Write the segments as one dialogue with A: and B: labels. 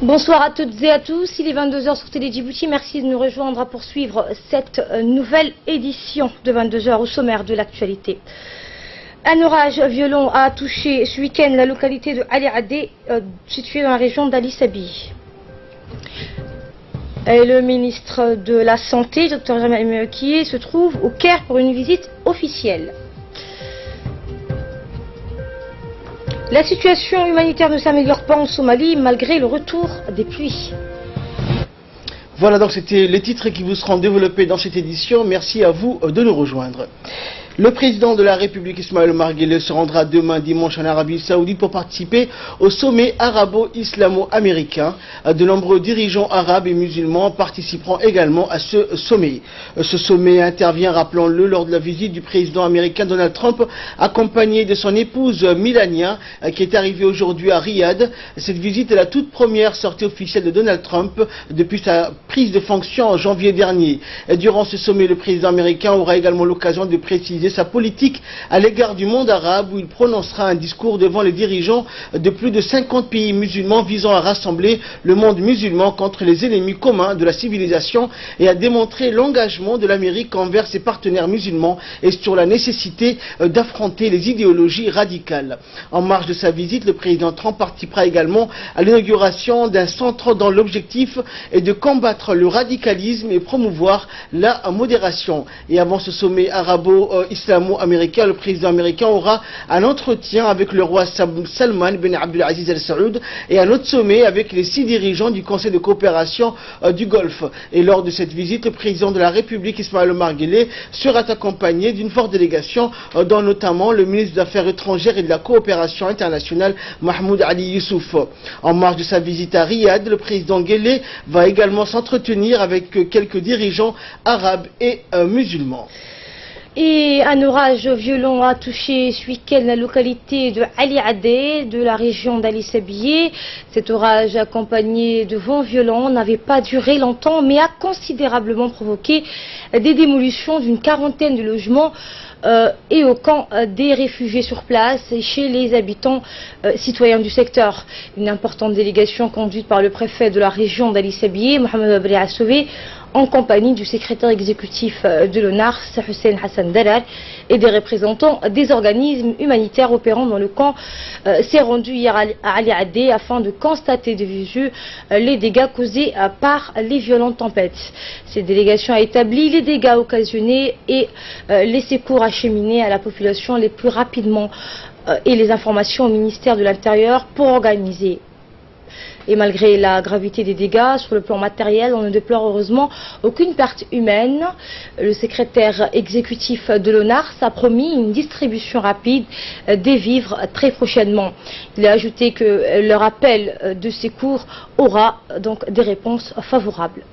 A: Bonsoir à toutes et à tous, il est 22h sur Télé Djibouti, merci de nous rejoindre à poursuivre cette nouvelle édition de 22h au sommaire de l'actualité. Un orage violent a touché ce week-end la localité de Ali Adé, située dans la région d'Ali Sabi. Et le ministre de la Santé, Dr Jamal El-Mekki, se trouve au Caire pour une visite officielle. La situation humanitaire ne s'améliore pas en Somalie malgré le retour des pluies.
B: Voilà, donc c'était les titres qui vous seront développés dans cette édition. Merci à vous de nous rejoindre. Le président de la République, Ismaël Omar Guelleh, se rendra demain dimanche en Arabie Saoudite pour participer au sommet arabo-islamo-américain. De nombreux dirigeants arabes et musulmans participeront également à ce sommet. Ce sommet intervient, rappelons-le, lors de la visite du président américain Donald Trump, accompagné de son épouse Melania, qui est arrivée aujourd'hui à Riyad. Cette visite est la toute première sortie officielle de Donald Trump depuis sa prise de fonction en janvier dernier. Durant ce sommet, le président américain aura également l'occasion de préciser sa politique à l'égard du monde arabe, où il prononcera un discours devant les dirigeants de plus de 50 pays musulmans visant à rassembler le monde musulman contre les ennemis communs de la civilisation et à démontrer l'engagement de l'Amérique envers ses partenaires musulmans et sur la nécessité d'affronter les idéologies radicales. En marge de sa visite, le président Trump participera également à l'inauguration d'un centre dont l'objectif est de combattre le radicalisme et promouvoir la modération. Et avant ce sommet arabo-islamo-américain, le président américain aura un entretien avec le roi Salman Ben Abdulaziz Al Saoud et un autre sommet avec les 6 dirigeants du Conseil de coopération du Golfe. Et lors de cette visite, le président de la République, Ismaël Omar Guelleh, sera accompagné d'une forte délégation, dont notamment le ministre des Affaires étrangères et de la coopération internationale, Mahmoud Ali Youssouf. En marge de sa visite à Riyad, le président Guelleh va également s'entretenir avec quelques dirigeants arabes et musulmans.
A: Et un orage violent a touché ce week-end la localité de Ali Adé, de la région d'Ali Sabié. Cet orage accompagné de vents violents n'avait pas duré longtemps, mais a considérablement provoqué des démolitions d'une quarantaine de logements et au camp des réfugiés sur place et chez les habitants citoyens du secteur. Une importante délégation conduite par le préfet de la région d'Ali Sabié, Mohamed Abri Assouvé, en compagnie du secrétaire exécutif de l'ONARS, Hussein Hassan Dalal, et des représentants des organismes humanitaires opérant dans le camp, s'est rendu hier à Ali Adé afin de constater de visu les dégâts causés par les violentes tempêtes. Cette délégation a établi les dégâts occasionnés et les secours acheminés à la population les plus rapidement et les informations au ministère de l'Intérieur pour organiser. Et malgré la gravité des dégâts sur le plan matériel, on ne déplore heureusement aucune perte humaine. Le secrétaire exécutif de l'ONARS a promis une distribution rapide des vivres très prochainement. Il a ajouté que leur appel de secours aura donc des réponses favorables.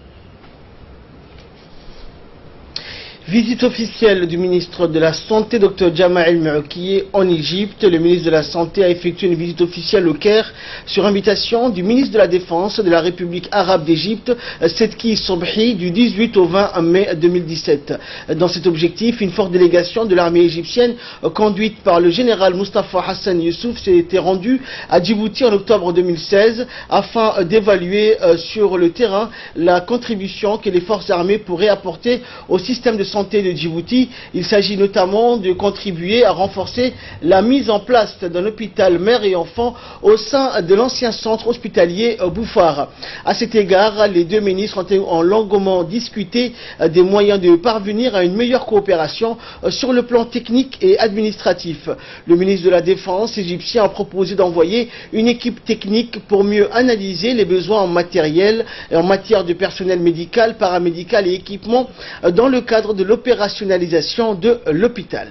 B: Visite officielle du ministre de la Santé, Dr Jamal El-Mekki, en Égypte. Le ministre de la Santé a effectué une visite officielle au Caire sur invitation du ministre de la Défense de la République arabe d'Égypte, Sedki Sobhi, du 18 au 20 mai 2017. Dans cet objectif, une forte délégation de l'armée égyptienne, conduite par le général Mustafa Hassan Youssouf, s'était rendue à Djibouti en octobre 2016 afin d'évaluer sur le terrain la contribution que les forces armées pourraient apporter au système de santé de Djibouti. Il s'agit notamment de contribuer à renforcer la mise en place d'un hôpital mère et enfant au sein de l'ancien centre hospitalier Bouffar. À cet égard, les deux ministres ont longuement discuté des moyens de parvenir à une meilleure coopération sur le plan technique et administratif. Le ministre de la Défense égyptien a proposé d'envoyer une équipe technique pour mieux analyser les besoins en matériel et en matière de personnel médical, paramédical et équipement dans le cadre de l'opérationnalisation de l'hôpital.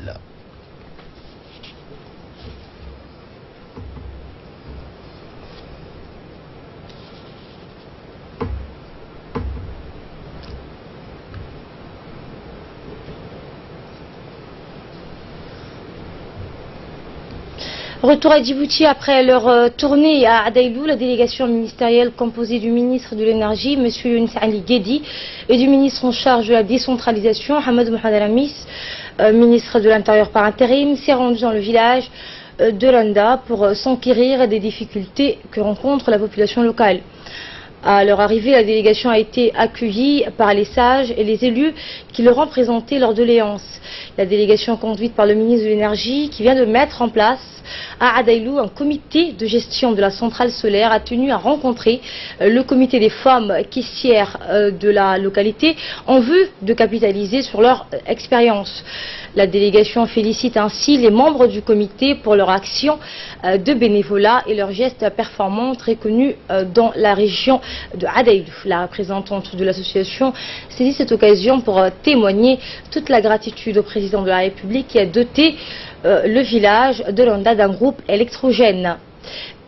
A: Retour à Djibouti après leur tournée à Adaïlou, la délégation ministérielle composée du ministre de l'Énergie, M. Younis Ali Guedi, et du ministre en charge de la décentralisation, Hamad Mohamed Ramis, ministre de l'Intérieur par intérim, s'est rendu dans le village de Landa pour s'enquérir des difficultés que rencontre la population locale. À leur arrivée, la délégation a été accueillie par les sages et les élus qui leur ont présenté leur doléance. La délégation conduite par le ministre de l'Énergie qui vient de mettre en place à Adaïlou, un comité de gestion de la centrale solaire a tenu à rencontrer le comité des femmes caissières de la localité en vue de capitaliser sur leur expérience. La délégation félicite ainsi les membres du comité pour leur action de bénévolat et leurs gestes performants très connus dans la région de Adaïlou. La représentante de l'association saisit cette occasion pour témoigner toute la gratitude au président de la République qui a doté le village de Londa d'un groupe électrogène.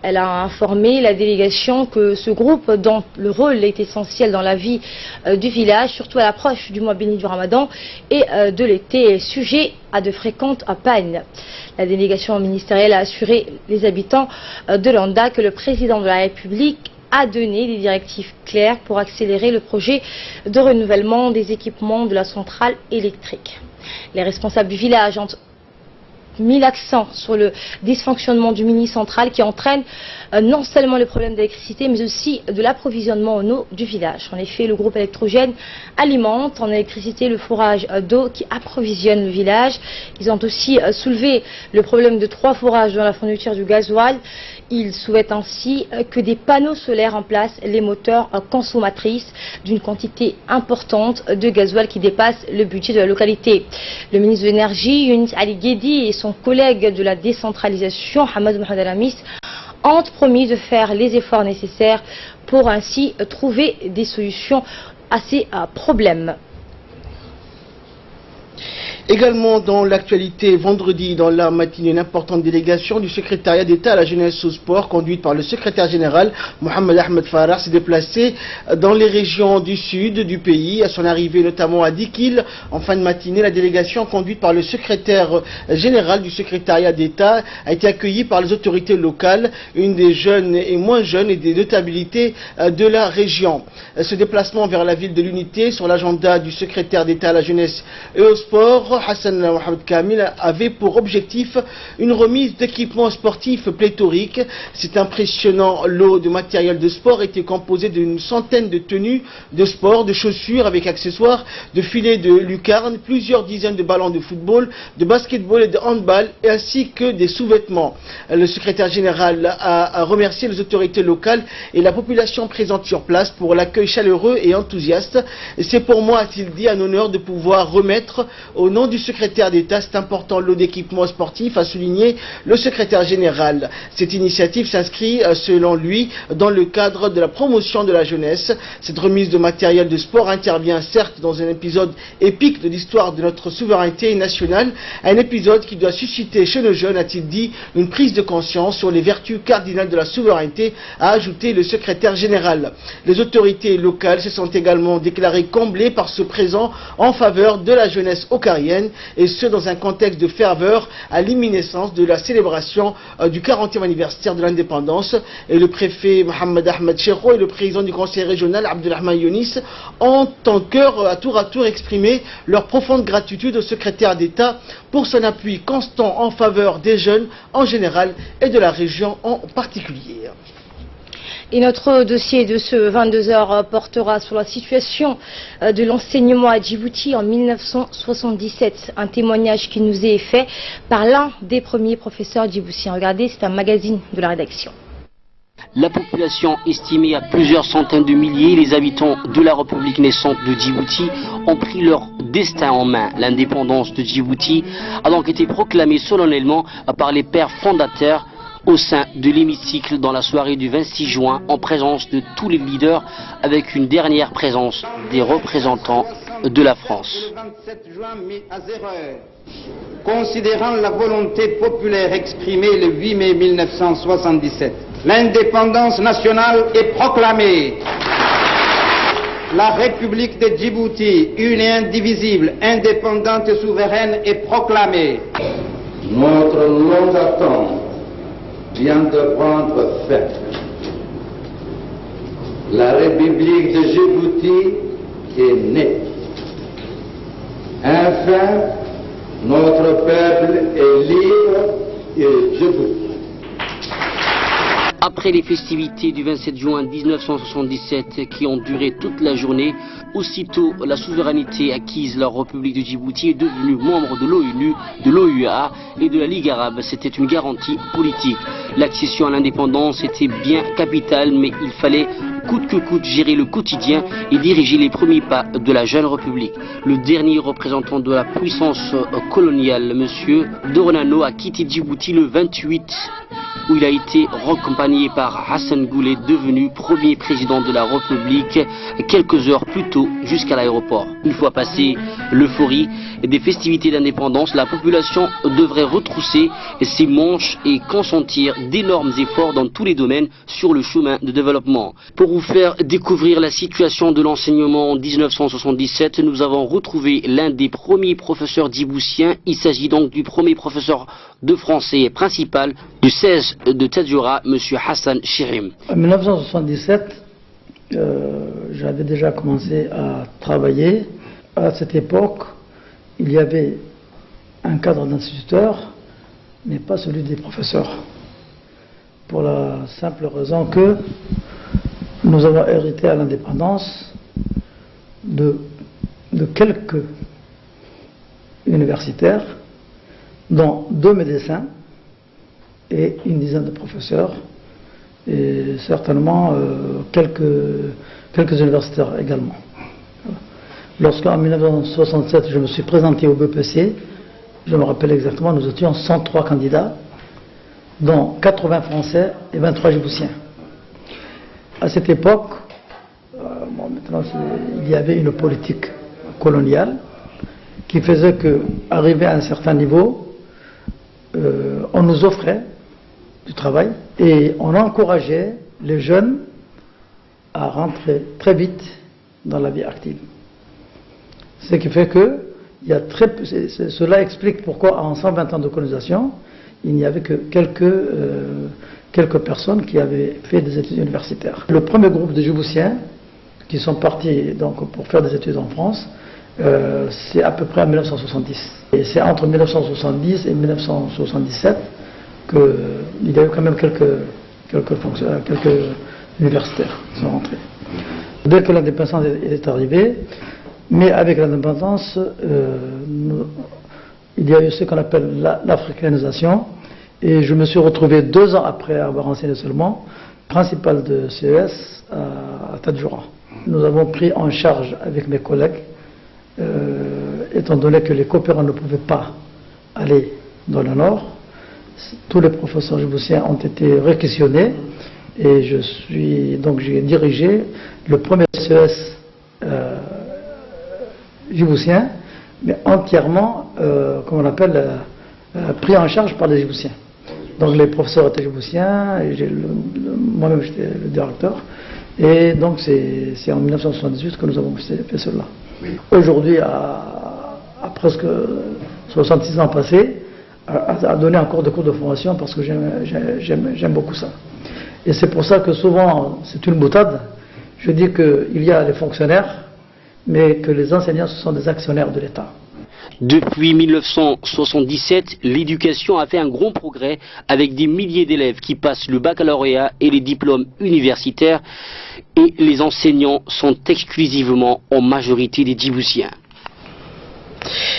A: Elle a informé la délégation que ce groupe, dont le rôle est essentiel dans la vie du village, surtout à l'approche du mois béni du Ramadan et de l'été, est sujet à de fréquentes pannes. La délégation ministérielle a assuré les habitants de Londa que le président de la République a donné des directives claires pour accélérer le projet de renouvellement des équipements de la centrale électrique. Les responsables du village ont mis l'accent sur le dysfonctionnement du mini-central qui entraîne non seulement le problème d'électricité mais aussi de l'approvisionnement en eau du village. En effet, le groupe électrogène alimente en électricité le fourrage d'eau qui approvisionne le village. Ils ont aussi soulevé le problème de 3 fourrages dans la fourniture du gasoil. Ils souhaitent ainsi que des panneaux solaires remplacent les moteurs consommatrices d'une quantité importante de gasoil qui dépasse le budget de la localité. Le ministre de l'Énergie, Younis Ali Guedi, et son collègue de la décentralisation, Hamad Mohamed Alamis, ont promis de faire les efforts nécessaires pour ainsi trouver des solutions à ces problèmes.
B: Également dans l'actualité, vendredi, dans la matinée, une importante délégation du secrétariat d'État à la jeunesse au sport, conduite par le secrétaire général Mohamed Ahmed Farah, s'est déplacée dans les régions du sud du pays. À son arrivée notamment à Dikil, en fin de matinée, la délégation conduite par le secrétaire général du secrétariat d'État a été accueillie par les autorités locales, une des jeunes et moins jeunes et des notabilités de la région. Ce déplacement vers la ville de l'Unité sur l'agenda du secrétaire d'État à la jeunesse et au sport, Hassan Mohamed Kamil, avait pour objectif une remise d'équipements sportifs pléthoriques. Cet impressionnant lot de matériel de sport était composé d'une centaine de tenues de sport, de chaussures avec accessoires, de filets de lucarne, plusieurs dizaines de ballons de football, de basketball et de handball, ainsi que des sous-vêtements. Le secrétaire général a remercié les autorités locales et la population présente sur place pour l'accueil chaleureux et enthousiaste. C'est pour moi, a-t-il dit, un honneur de pouvoir remettre au nom du secrétaire d'État cet important lot d'équipements sportifs, a souligné le secrétaire général. Cette initiative s'inscrit, selon lui, dans le cadre de la promotion de la jeunesse. Cette remise de matériel de sport intervient certes dans un épisode épique de l'histoire de notre souveraineté nationale, un épisode qui doit susciter chez nos jeunes, a-t-il dit, une prise de conscience sur les vertus cardinales de la souveraineté, a ajouté le secrétaire général. Les autorités locales se sont également déclarées comblées par ce présent en faveur de la jeunesse ocarienne, et ce dans un contexte de ferveur à l'imminence de la célébration du 40e anniversaire de l'indépendance. Et le préfet Mohamed Ahmed Cheikho et le président du conseil régional Abdelrahman Younis ont en cœur à tour exprimé leur profonde gratitude au secrétaire d'État pour son appui constant en faveur des jeunes en général et de la région en particulier.
A: Et notre dossier de ce 22h portera sur la situation de l'enseignement à Djibouti en 1977. Un témoignage qui nous est fait par l'un des premiers professeurs djiboutiens. Regardez, c'est un magazine de la rédaction.
C: La population estimée à plusieurs centaines de milliers, les habitants de la République naissante de Djibouti ont pris leur destin en main. L'indépendance de Djibouti a donc été proclamée solennellement par les pères fondateurs au sein de l'hémicycle dans la soirée du 26 juin en présence de tous les leaders, avec une dernière présence des représentants de la France.
D: Le 27 juin à 0h, considérant la volonté populaire exprimée le 8 mai 1977, l'indépendance nationale est proclamée. La République de Djibouti, une et indivisible, indépendante et souveraine, est proclamée.
E: Notre longue attente vient de prendre fin. La République de Djibouti est née. Enfin, notre peuple est libre et Djibouti.
C: Après Après les festivités du 27 juin 1977 qui ont duré toute la journée, aussitôt la souveraineté acquise, la République de Djibouti est devenue membre de l'ONU, de l'OUA et de la Ligue arabe. C'était une garantie politique. L'accession à l'indépendance était bien capitale, mais il fallait coûte que coûte gérer le quotidien et diriger les premiers pas de la jeune République. Le dernier représentant de la puissance coloniale, M. Doronano, a quitté Djibouti le 28 où il a été raccompagné par Hassan Goulet, devenu premier président de la République quelques heures plus tôt jusqu'à l'aéroport. Une fois passée l'euphorie des festivités d'indépendance, la population devrait retrousser ses manches et consentir d'énormes efforts dans tous les domaines sur le chemin de développement. Pour vous faire découvrir la situation de l'enseignement en 1977, nous avons retrouvé l'un des premiers professeurs djiboutiens. Il s'agit donc du premier professeur de français principal du 16 de Tadjoura, M. Hassan Chirim.
F: En 1977, j'avais déjà commencé à travailler. À cette époque, il y avait un cadre d'instituteurs, mais pas celui des professeurs. Pour la simple raison que nous avons hérité à l'indépendance de quelques universitaires, dont 2 médecins et une dizaine de professeurs, et certainement quelques universitaires également. Lorsqu'en 1967 je me suis présenté au BPC, je me rappelle exactement, nous étions 103 candidats, dont 80 Français et 23 Djiboutiens. À cette époque, maintenant il y avait une politique coloniale qui faisait qu'arrivé à un certain niveau, on nous offrait du travail et on encourageait les jeunes à rentrer très vite dans la vie active. Ce qui fait que cela explique pourquoi en 120 ans de colonisation, il n'y avait que quelques personnes qui avaient fait des études universitaires. Le premier groupe de Djiboutiens qui sont partis donc, pour faire des études en France, c'est à peu près en 1970. Et c'est entre 1970 et 1977 qu'il y a eu quand même quelques universitaires qui sont rentrés. Dès que l'indépendance est arrivée, mais avec l'indépendance, il y a eu ce qu'on appelle l'africanisation, et je me suis retrouvé 2 ans après avoir enseigné seulement, principal de CES à Tadjoura. Nous avons pris en charge avec mes collègues, étant donné que les coopérants ne pouvaient pas aller dans le nord, tous les professeurs djiboutiens ont été réquisitionnés et j'ai dirigé le premier CES djiboutien, mais entièrement, comme on appelle, pris en charge par les Djiboutiens. Donc les professeurs étaient djiboutiens, et moi-même j'étais le directeur, et donc c'est en 1978 que nous avons fait cela. Aujourd'hui, à presque 66 ans passés, à donner encore des cours de formation parce que j'aime beaucoup ça. Et c'est pour ça que souvent, c'est une boutade, je dis qu'il y a les fonctionnaires, mais que les enseignants, ce sont des actionnaires de l'État.
C: Depuis 1977, l'éducation a fait un grand progrès avec des milliers d'élèves qui passent le baccalauréat et les diplômes universitaires, et les enseignants sont exclusivement en majorité des Djiboutiens.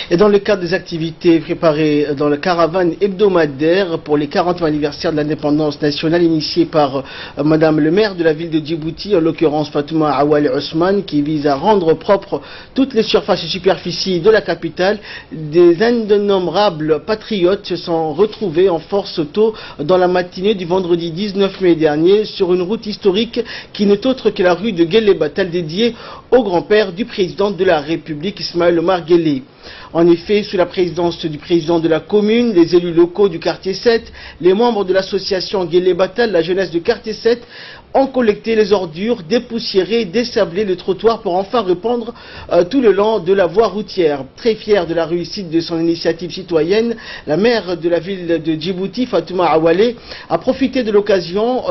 B: Et dans le cadre des activités préparées dans le caravane hebdomadaire pour les 40e anniversaire de l'indépendance nationale initiée par Madame le maire de la ville de Djibouti, en l'occurrence Fatouma Awali Ousmane, qui vise à rendre propre toutes les surfaces et superficies de la capitale, des innombrables patriotes se sont retrouvés en force tôt dans la matinée du vendredi 19 mai dernier sur une route historique qui n'est autre que la rue de Guelleh Batal dédiée au grand-père du président de la République, Ismaël Omar Guelleh. En effet, sous la présidence du président de la commune, les élus locaux du quartier 7, les membres de l'association Guelleh Batal, la jeunesse du quartier 7, ont collecté les ordures, dépoussiéré, désablé le trottoir pour enfin répandre tout le long de la voie routière. Très fière de la réussite de son initiative citoyenne, la maire de la ville de Djibouti, Fatouma Awale, a profité de l'occasion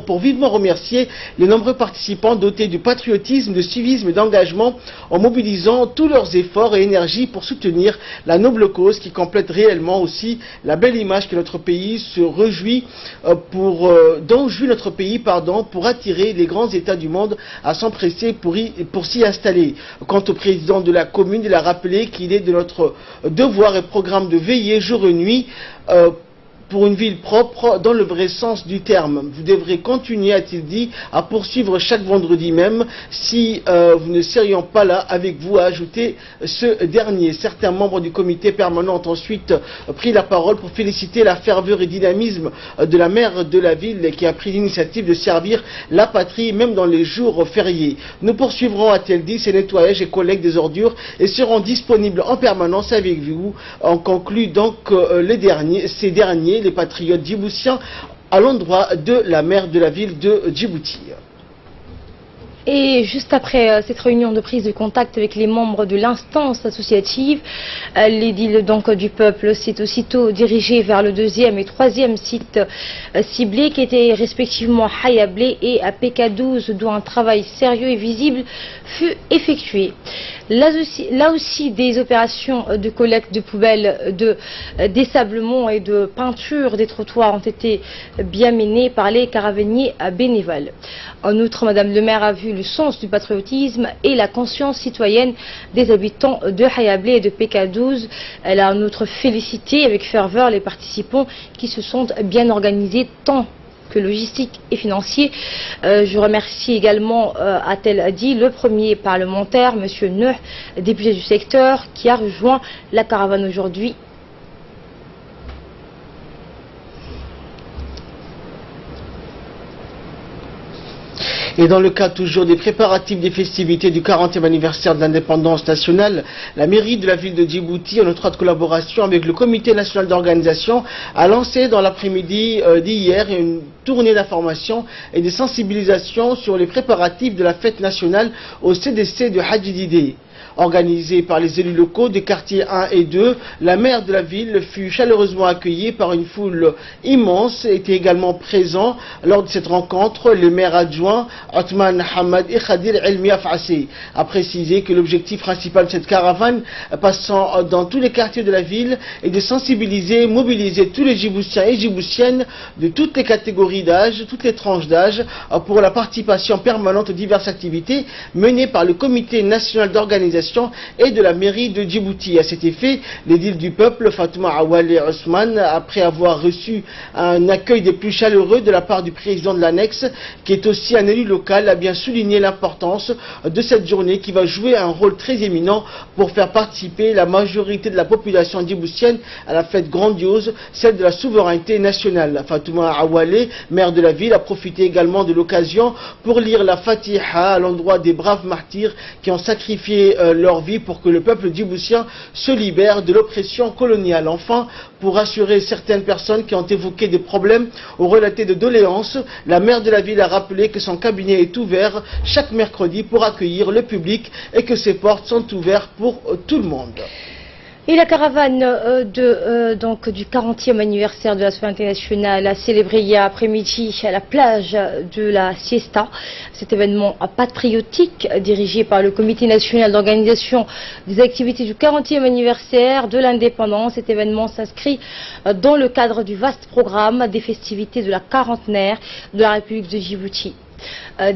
B: pour vivement remercier les nombreux participants dotés du patriotisme, de civisme et d'engagement en mobilisant tous leurs efforts et énergies pour soutenir la noble cause qui complète réellement aussi la belle image que notre pays se réjouit dont jouit notre pays pour attirer les grands États du monde à s'empresser pour s'y installer. Quant au président de la commune, il a rappelé qu'il est de notre devoir et programme de veiller jour et nuit pour une ville propre dans le vrai sens du terme. Vous devrez continuer, a-t-il dit, à poursuivre chaque vendredi même si vous ne serions pas là avec vous, a ajouté ce dernier. Certains membres du comité permanent ont ensuite pris la parole pour féliciter la ferveur et dynamisme de la maire de la ville qui a pris l'initiative de servir la patrie même dans les jours fériés. Nous poursuivrons, a-t-elle dit, ces nettoyages et collectes des ordures et seront disponibles en permanence avec vous. On conclut donc ces derniers, les patriotes djiboutiens, à l'endroit de la maire de la ville de Djibouti.
A: Et juste après cette réunion de prise de contact avec les membres de l'instance associative, l'édile donc du peuple s'est aussitôt dirigé vers le deuxième et troisième site ciblés qui étaient respectivement Hayablé et à PK12, dont un travail sérieux et visible fut effectué. Là aussi, des opérations de collecte de poubelles, de désablement et de peinture des trottoirs ont été bien menées par les caravaniers bénévoles. En outre, Madame le maire a vu le sens du patriotisme et la conscience citoyenne des habitants de Hayablé et de PK12. Elle a en outre félicité avec ferveur les participants qui se sont bien organisés tant que logistique et financier. Je remercie également, a-t-elle dit, le premier parlementaire, M. Neuh, député du secteur, qui a rejoint la caravane aujourd'hui.
B: Et dans le cadre toujours des préparatifs des festivités du 40e anniversaire de l'indépendance nationale, la mairie de la ville de Djibouti, en étroite collaboration avec le comité national d'organisation, a lancé dans l'après-midi d'hier une tournée d'information et de sensibilisation sur les préparatifs de la fête nationale au CDC de Hadjididé. Organisée par les élus locaux des quartiers 1 et 2, la maire de la ville fut chaleureusement accueillie par une foule immense. Était également présent lors de cette rencontre le maire adjoint Othman Hamad et Khadir Elmi Afassi a précisé que l'objectif principal de cette caravane passant dans tous les quartiers de la ville est de sensibiliser, mobiliser tous les Djiboutiens et Djiboutiennes de toutes les catégories d'âge, toutes les tranches d'âge pour la participation permanente aux diverses activités menées par le comité national d'organisation et de la mairie de Djibouti. À cet effet, l'édile du peuple, Fatouma Awale Ousmane, après avoir reçu un accueil des plus chaleureux de la part du président de l'annexe, qui est aussi un élu local, a bien souligné l'importance de cette journée qui va jouer un rôle très éminent pour faire participer la majorité de la population djiboutienne à la fête grandiose, celle de la souveraineté nationale. Fatouma Awale, maire de la ville, a profité également de l'occasion pour lire la Fatiha à l'endroit des braves martyrs qui ont sacrifié leur vie pour que le peuple djiboutien se libère de l'oppression coloniale. Enfin, pour rassurer certaines personnes qui ont évoqué des problèmes ou relaté de doléances, la maire de la ville a rappelé que son cabinet est ouvert chaque mercredi pour accueillir le public et que ses portes sont ouvertes pour tout le monde.
A: Et la caravane du 40e anniversaire de la souveraineté nationale a célébré hier après-midi à la plage de la Siesta. Cet événement patriotique dirigé par le comité national d'organisation des activités du 40e anniversaire de l'indépendance. Cet événement s'inscrit dans le cadre du vaste programme des festivités de la quarantenaire de la République de Djibouti.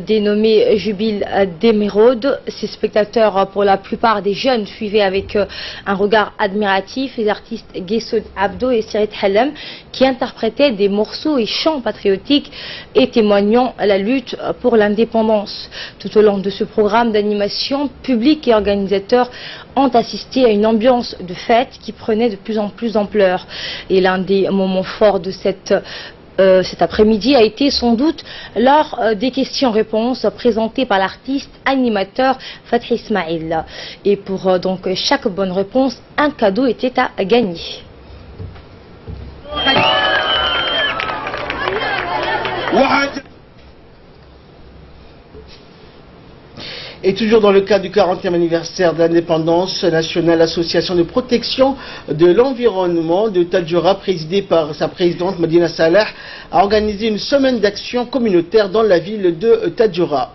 A: Dénommé Jubile d'Émeraude, ces spectateurs, pour la plupart des jeunes, suivaient avec un regard admiratif les artistes Guessoud Abdo et Sirit Halem qui interprétaient des morceaux et chants patriotiques et témoignant la lutte pour l'indépendance. Tout au long de ce programme d'animation, public et organisateurs ont assisté à une ambiance de fête qui prenait de plus en plus d'ampleur. Et l'un des moments forts de cet après-midi a été sans doute lors des questions-réponses présentées par l'artiste animateur Fathi Ismail. Et pour donc chaque bonne réponse, un cadeau était à gagner.
B: Et toujours dans le cadre du 40e anniversaire de l'indépendance nationale, l'association de protection de l'environnement de Tadjoura, présidée par sa présidente Medina Salah, a organisé une semaine d'action communautaire dans la ville de Tadjoura.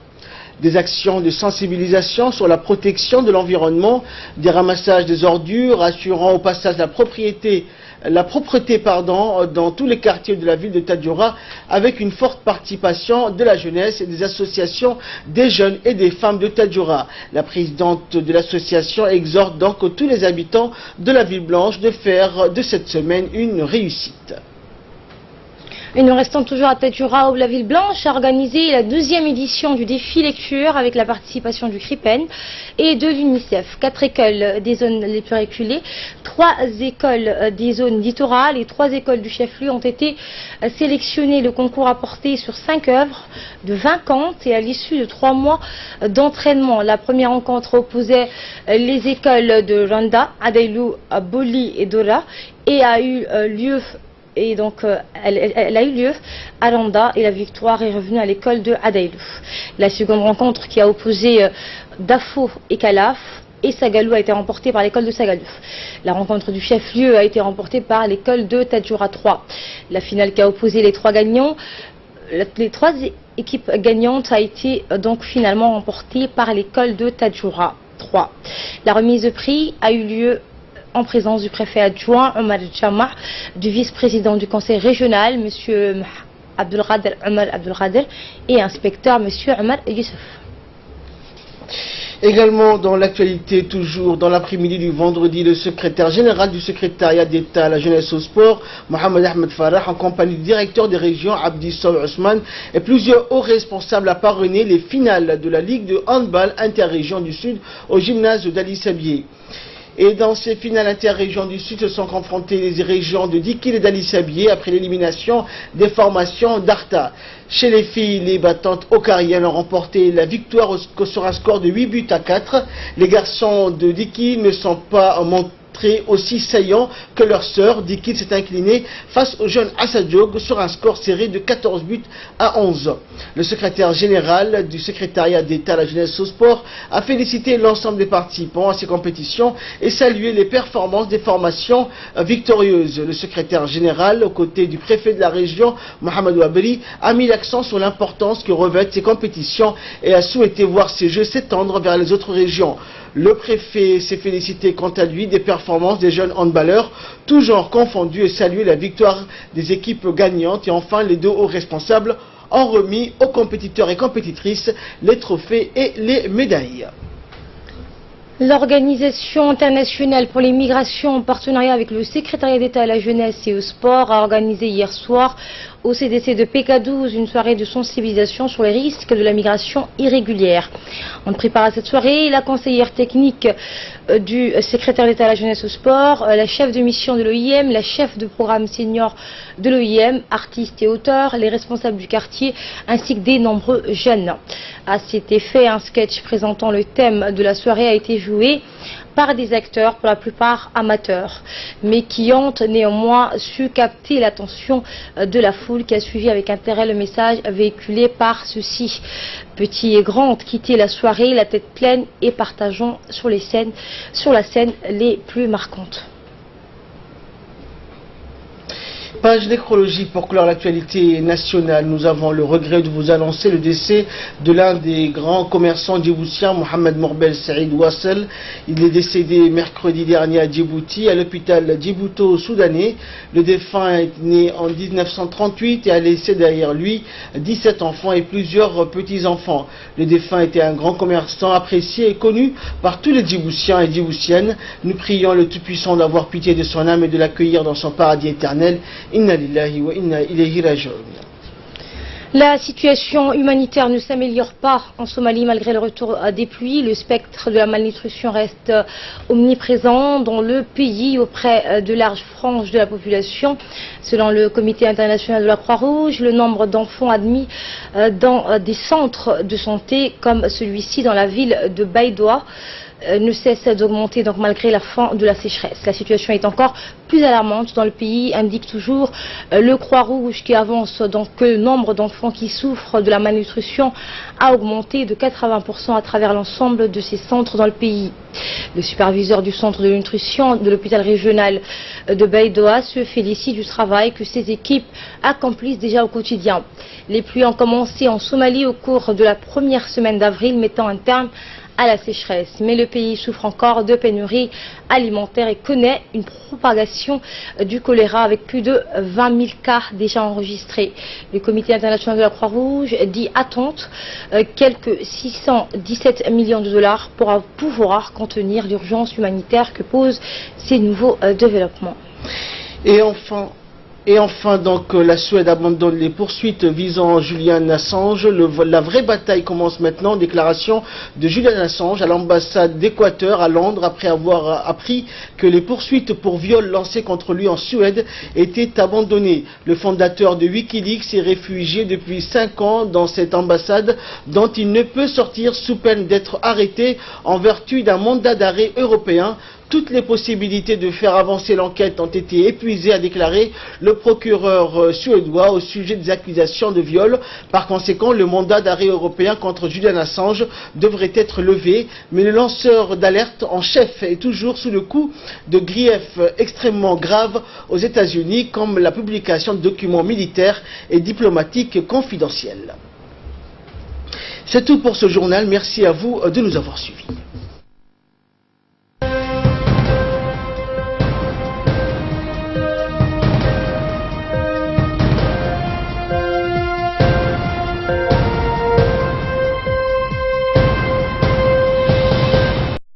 B: Des actions de sensibilisation sur la protection de l'environnement, des ramassages des ordures, assurant au passage la propreté dans tous les quartiers de la ville de Tadjoura, avec une forte participation de la jeunesse et des associations des jeunes et des femmes de Tadjoura. La présidente de l'association exhorte donc tous les habitants de la ville blanche de faire de cette semaine une réussite.
A: Et nous restons toujours à Tadjoura où la ville blanche a organisé la 2e édition du défi lecture avec la participation du CRIPEN et de l'UNICEF. 4 écoles des zones les plus reculées, 3 écoles des zones littorales et 3 écoles du chef-lieu ont été sélectionnées. Le concours a porté sur 5 œuvres de 20 contes et à l'issue de 3 mois d'entraînement. La première rencontre opposait les écoles de Randa, Adailou, Boli et Dora et a eu lieu elle a eu lieu à Randa et la victoire est revenue à l'école de Adailou. La seconde rencontre qui a opposé Dafo et Kalaf et Sagalou a été remportée par l'école de Sagalou. La rencontre du chef-lieu a été remportée par l'école de Tadjoura 3. La finale qui a opposé les 3 gagnants, les 3 équipes gagnantes a été donc finalement remportée par l'école de Tadjoura 3. La remise de prix a eu lieu en présence du préfet adjoint Omar Djamah, du vice-président du conseil régional M. Abdelkader Omar Abdelkader et inspecteur M. Omar Youssef.
B: Également dans l'actualité, toujours dans l'après-midi du vendredi, le secrétaire général du secrétariat d'État à la jeunesse au sport, Mohamed Ahmed Farah, en compagnie du directeur des régions Abdi Sol Ousmane et plusieurs hauts responsables a parrainé les finales de la Ligue de handball interrégion du Sud au gymnase d'Ali Sabié. Et dans ces finales interrégions du Sud se sont confrontées les régions de Dikil et d'Ali Sabié après l'élimination des formations d'Arta. Chez les filles, les battantes okariennes ont remporté la victoire sur un score de 8 buts à 4. Les garçons de Dikil ne sont pas montrés aussi saillants que leur sœur. Dikil s'est incliné face au jeune Assadjog sur un score serré de 14 buts à 11. Le secrétaire général du secrétariat d'État à la jeunesse au sport a félicité l'ensemble des participants à ces compétitions et salué les performances des formations victorieuses. Le secrétaire général, aux côtés du préfet de la région, Mohamed Ouabri, a mis l'accent sur l'importance que revêtent ces compétitions et a souhaité voir ces jeux s'étendre vers les autres régions. Le préfet s'est félicité quant à lui des performances des jeunes handballeurs, tous genres confondus, et salué la victoire des équipes gagnantes. Et enfin, les 2 hauts responsables ont remis aux compétiteurs et compétitrices les trophées et les médailles.
A: L'Organisation internationale pour les migrations, en partenariat avec le secrétariat d'État à la jeunesse et au sport, a organisé hier soir au CDC de PK12 une soirée de sensibilisation sur les risques de la migration irrégulière. On prépare à cette soirée la conseillère technique du secrétaire d'État à la jeunesse et au sport, la chef de mission de l'OIM, la chef de programme senior de l'OIM, artistes et auteurs, les responsables du quartier, ainsi que des nombreux jeunes. À cet effet, un sketch présentant le thème de la soirée a été joué par des acteurs pour la plupart amateurs, mais qui ont néanmoins su capter l'attention de la foule qui a suivi avec intérêt le message véhiculé par ceux-ci. Petits et grands ont quitté la soirée, la tête pleine et partageant sur la scène les plus marquantes.
B: Page nécrologie pour clore l'actualité nationale. Nous avons le regret de vous annoncer le décès de l'un des grands commerçants djiboutiens, Mohamed Morbel Saïd Wassel. Il est décédé mercredi dernier à Djibouti, à l'hôpital djibouto-soudanais. Le défunt est né en 1938 et a laissé derrière lui 17 enfants et plusieurs petits-enfants. Le défunt était un grand commerçant apprécié et connu par tous les Djiboutiens et Djiboutiennes. Nous prions le Tout-Puissant d'avoir pitié de son âme et de l'accueillir dans son paradis éternel. Inna lillahi wa inna ilayhi raji'un.
A: La situation humanitaire ne s'améliore pas en Somalie malgré le retour des pluies. Le spectre de la malnutrition reste omniprésent dans le pays auprès de larges franges de la population. Selon le Comité international de la Croix-Rouge, le nombre d'enfants admis dans des centres de santé comme celui-ci dans la ville de Baïdoa ne cesse d'augmenter donc malgré la fin de la sécheresse. La situation est encore plus alarmante dans le pays, indique toujours le Croix-Rouge qui avance donc que le nombre d'enfants qui souffrent de la malnutrition a augmenté de 80% à travers l'ensemble de ces centres dans le pays. Le superviseur du centre de nutrition de l'hôpital régional de Baïdoa se félicite du travail que ses équipes accomplissent déjà au quotidien. Les pluies ont commencé en Somalie au cours de la première semaine d'avril, mettant un terme à la sécheresse. Mais le pays souffre encore de pénurie alimentaire et connaît une propagation du choléra avec plus de 20 000 cas déjà enregistrés. Le Comité international de la Croix-Rouge dit attendre quelques 617 millions de dollars pour pouvoir contenir l'urgence humanitaire que posent ces nouveaux développements.
B: Et enfin, donc, la Suède abandonne les poursuites visant Julian Assange. La vraie bataille commence maintenant. Déclaration de Julian Assange à l'ambassade d'Équateur à Londres après avoir appris que les poursuites pour viol lancées contre lui en Suède étaient abandonnées. Le fondateur de Wikileaks est réfugié depuis 5 ans dans cette ambassade dont il ne peut sortir sous peine d'être arrêté en vertu d'un mandat d'arrêt européen. Toutes les possibilités de faire avancer l'enquête ont été épuisées, a déclaré le procureur suédois au sujet des accusations de viol. Par conséquent, le mandat d'arrêt européen contre Julian Assange devrait être levé, mais le lanceur d'alerte en chef est toujours sous le coup de griefs extrêmement graves aux États-Unis, comme la publication de documents militaires et diplomatiques confidentiels. C'est tout pour ce journal. Merci à vous de nous avoir suivis.